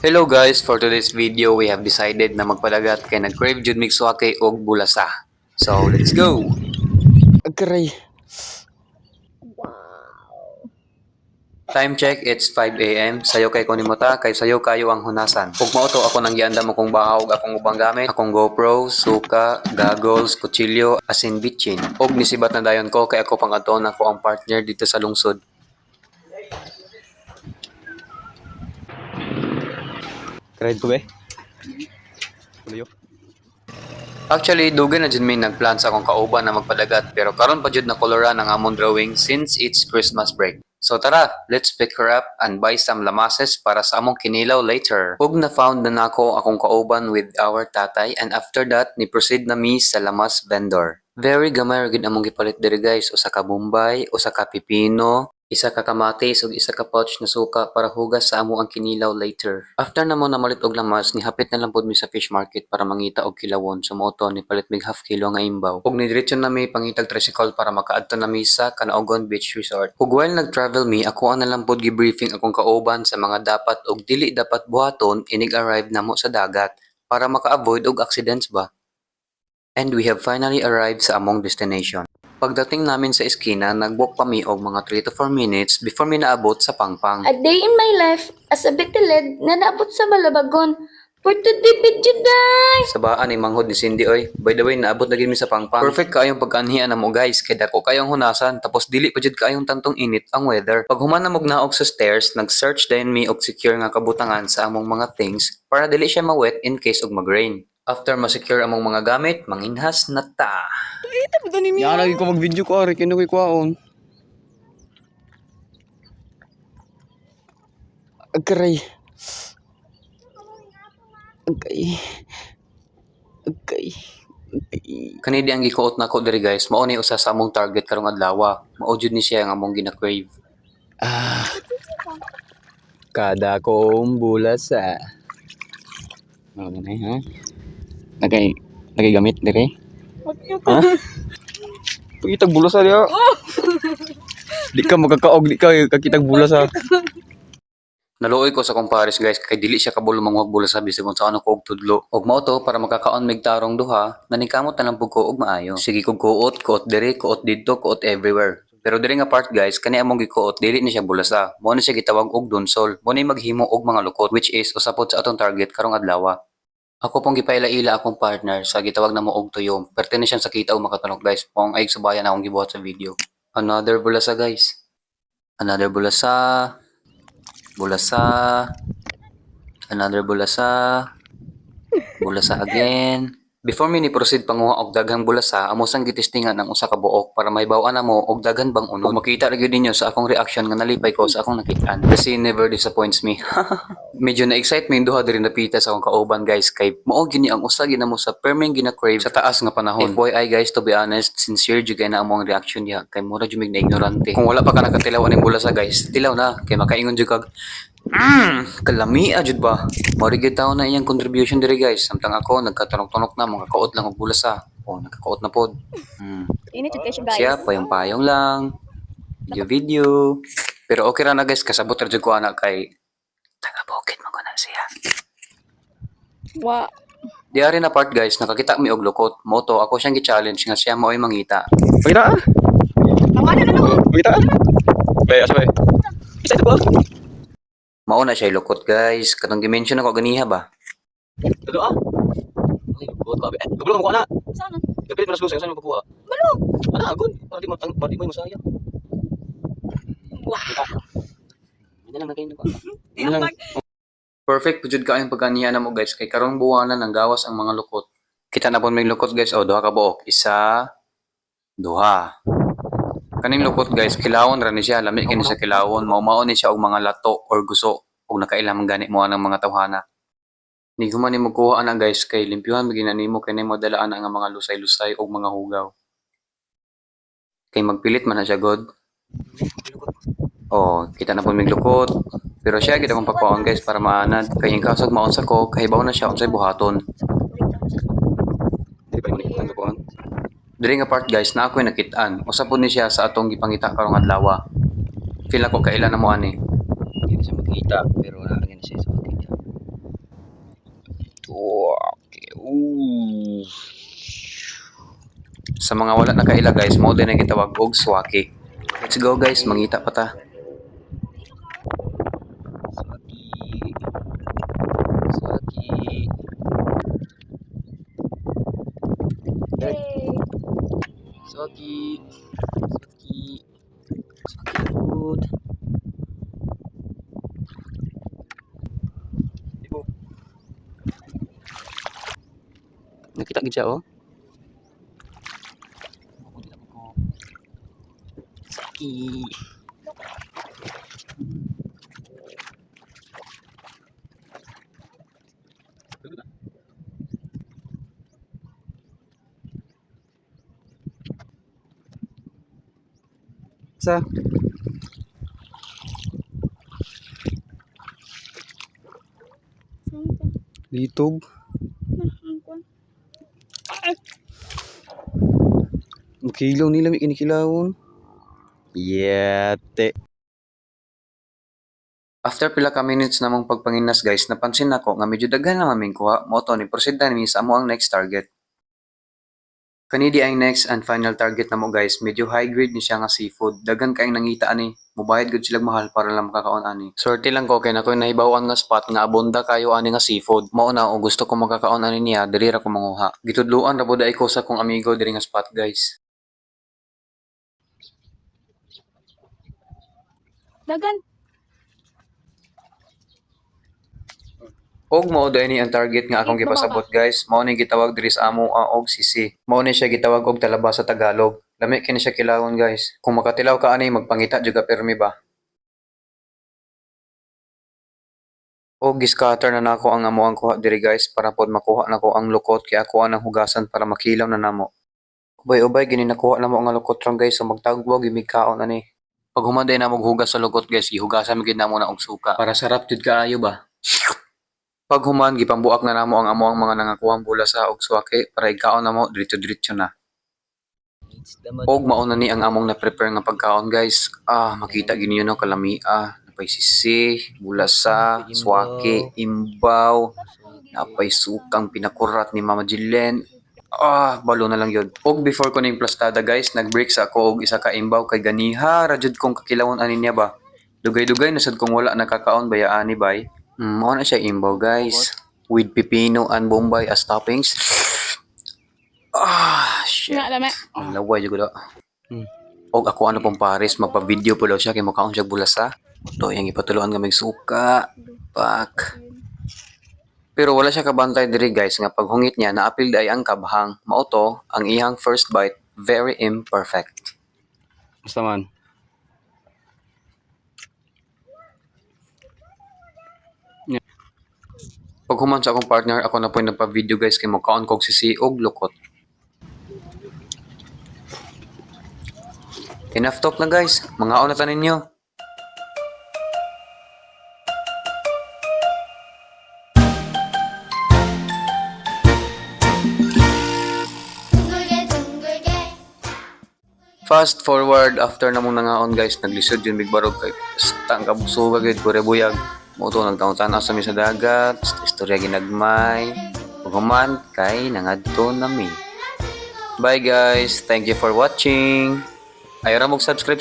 Hello guys, for today's video we have decided na magpadagat kay nag-crave jud mig suwake og bulasa. So, let's go. Agray. Time check, it's 5 a.m. Sayo kay kunimota kay sayo kayo ang hunasan. Ug mao to ako nang gianda mo kong bahaw ug akong ubang gamit, akong GoPro, suka, goggles, kutsilyo, asin bitchin. Ug nisibat na dayon ko kay ako pangadto na ko ang partner dito sa lungsod. Ride ko be. Kuliyo. Actually, dugay na jud may nagplan sa akong kauban na magpadagat pero karon pa jud na koloran ang among drawing since it's Christmas break. So tara, let's pick her up and buy some lamases para sa among kinilaw later. Ug na-found na nako akong kauban with our tatay and after that, ni-proceed na mi sa lamas vendor. Very gamay ra gid among gipalit diri guys, usa ka bombay, usa ka pipino, isa ka kamatis ug isa ka pouch na suka para hugas sa amo ang kinilaw later. After na mo namalit og lamas, nihapit na lang pod mi sa fish market para mangita og kilawon. So mo to ni palit mig half kilo nga imbaw. Ug nidiretso na mi pangitag tricycle para makaadto na mi sa Kanaogon Beach Resort. Ug while nag-travel mi, ako na lang pod gi-briefing akong kauban sa mga dapat ug dili dapat buhaton inig arrive namo sa dagat para maka-avoid og accidents ba. And we have finally arrived sa among destination. Pagdating namin sa eskina, nag-walk kami og mga 3 to 4 minutes before mi naabot sa Pangpang. A day in my life as a bitiled na naabot sa Balabagon. For today, Juday! Sa baan ni manghod ni Cindy oy. By the way, naabot na gid mi sa Pangpang. Perfect kaayong pag-anhian na mo guys, kay dako kayong hunasan tapos dili pa jud kaayong tantong init ang weather. Pag human na mog naog sa stairs, nag-search din mi og secure nga kabutangan sa among mga things para dili siya ma-wet in case og mag-rain. After ma-secure among mga gamit, manginhas na ta. Yan lagi ko mag-video ko ari kino koy kwaon. Agray. Agay. Agay. Kani di ang gikuot nako diri guys, mao ni usa sa among target karong adlaw. Mao jud ni siya ang among gina-crave. Kada kong bulasa. Ano na ha? Nagay gamit dire. Ha? Pagitag bulasa dia. Di ka magkakaog, di ka kakitag bulasa. Naluoy ko sa compares guys kay dili siya kabulo manguhag bula sa bisag kung saan ako og tudlo. Og mao to para makakaon mig tarong duha, nanikamot na lang pug ko og maayo. Sige kog kuot diri, kuot didto, kuot everywhere. Pero diri nga part guys, kani among gikuot dili ni siya bulasa. Mo ni siya gitawag og dunsol. Mo ni maghimo og mga lukot which is usapod sa atong target karong adlaw. Ako pong gipaila-ila akong partner sa gitawag na mo og tuyom. Pertene siyang sa kita o makatanok guys. Pong ay subayan akong gibuhat sa video. Another bulasa guys. Another bulasa. Bulasa. Another bulasa. Bulasa again. Before mi ni proceed panguha og daghang bulasa, amo sang gitistingan ang usa ka buok para mahibaw-an namo og daghan bang unod. Ug makita ra gyud ninyo sa akong reaction nga nalipay ko sa akong nakitaan. The scene never disappoints me. Medyo na-excite mi duha diri napita sa akong kauban guys kay mao gini ang usa ginamo sa perming gina-crave sa taas nga panahon. FYI guys, to be honest, sincere jud kay na among reaction niya kay mura jud mig na ignorante. Kung wala pa ka nakatilaw aning bulasa guys, tilaw na kay makaingon jud kag kalamia jud ba? Mao gyud taon na iyang contribution diri guys. Samtang ako nagkatanok-tanok na mga kaot lang og bulasa. Oh, nagkakaot na pod. Init yung guys. Siya payong-payong lang. Video. Pero okay ra na guys, kasabot ra jud ko ana kay taga-bukid man ko na siya. Wa. Diari na part guys, nakakita mi og lukot. Moto ako siyang gi-challenge nga siya mao'y mangita. Pagita ah. Pagita ah. Bay, asa bay. Isa ito ba? Mao na siya lukot guys. Katong gi-mention ako ganiha ba? Ito ah. Ay, buot ka. Gulo mo ko na. Saan? Gapilit mo na susi, saan mo pakuha? Balo. Ana, agon. Pati mo yung masaya. Wah. Hindi lang nakain ko. Perfect pud ka ang pagkaniya na mo guys kay karong buwanan ang gawas ang mga lukot. Kita na pud may lukot guys, o duha ka buok. Isa, duha. Kaning lukot guys, kilawon ra ni siya, lami kini sa kilawon, mao ni siya og mga lato or guso ug nakailang gani mo ang mga tawhana. Ni human ni magkuha ana guys kay limpyuhan magina nimo kay nimo dalaan ang mga lusay-lusay og mga hugaw. Kay magpilit man na siya god. Oh, kita na pud mig lukot. Pero siya gid akong pakuan guys para maanad kay yung kasag maon sa ko kahibaw na siya unsay buhaton. Hindi ba yung pakuha? Diri nga part guys na ako'y nakit-an. Usa pud ni siya sa atong gipangita karong adlaw. Feel ako kailan na mo ani. Hindi na siya makita, pero nakagin siya sa makita. Sa mga wala nakaila guys, mo din ang gitawag og swaki. Let's go guys, mangita pa ta. Swaki. Swaki. Swaki. Swaki good. Nakita gid siya oh. Swaki. Sa litog. Makilaw nila may kinikilawon. Yate. After pila ka minutes namang pagpanginas guys, napansin nako nga medyo daghan na maming kuha. Mo to ni proceed na ni sa amo ang next target. Kani di ang next and final target namo guys, medyo high grade ni siya nga seafood. Daghan kaayong nangita ani. Mubayad gud sila mahal para lang makakaon ani. Swerte lang ko kay nakoy nahibawan nga spot nga abunda kayo ani nga seafood. Mao na o gusto ko makakaon ani niya, diri ra ko manguha. Gitudluan ra pud ay ko sa kong amigo diri nga spot guys. Dagan. Og mao ni ang target nga akong gipasabot guys. Mao ni gitawag diri sa amo og sisi. Mao ni siya gitawag og talaba sa Tagalog. Lami kini siya kilawon guys. Kung makatilaw ka ani magpangita jud ka permi ba. Og giscatter na nako ang amo ang kuha diri guys para pod makuha nako ang lukot kay ako ang hugasan para makilaw na namo. Ubay-ubay gini nakuha namo ang lukot ron guys so magtagbo gimikaon ani. Pag humaday na maghugas sa lukot guys, gihugasan magid namo na og suka para sarap jud kaayo ba. Pag human, gipambuak na namo ang amo ang mga nangakuhang bula sa og swake para ikaon namo diretso-diretso na. Og mauna ni ang among na-prepare nga pagkaon guys. Makita gini no kalami napay sisi, bulasa, swake, imbaw, napay sukang pinakurat ni Mama Jillen. Balo na lang yun. Og before ko ning plastada guys, nag-break sa ako og isa ka imbaw kay ganiha ra jud kong kakilawon ani niya ba. Dugay-dugay na sad kong wala nakakaon bayaani bay. Mao na siya imbaw guys. With pipino and bombay as toppings. Shit. Nga lami. Ang laway jud ko. Og ako ano pong pares magpa-video po daw siya kay makaon siya bulasa. To yang ipatuluan nga may suka. Pak. Pero wala siya kabantay diri guys nga paghungit niya naapil day ang kabhang. Mao to ang iyang first bite very imperfect. Basta man. Pag human sa akong partner, ako na po yung nagpa-video guys kay makaon kog sisi og lukot. Enough talk na guys, mga na tanin nyo. Fast forward after namong nangaon guys, naglisod yun big barog kay stang kabusuga gid burebuyag. Mo to nagtaon-tanaw sa mi sa dagat, istorya ginagmay. Human kay nangadto nami. Bye guys, thank you for watching. Ayaw ra mo subscribe.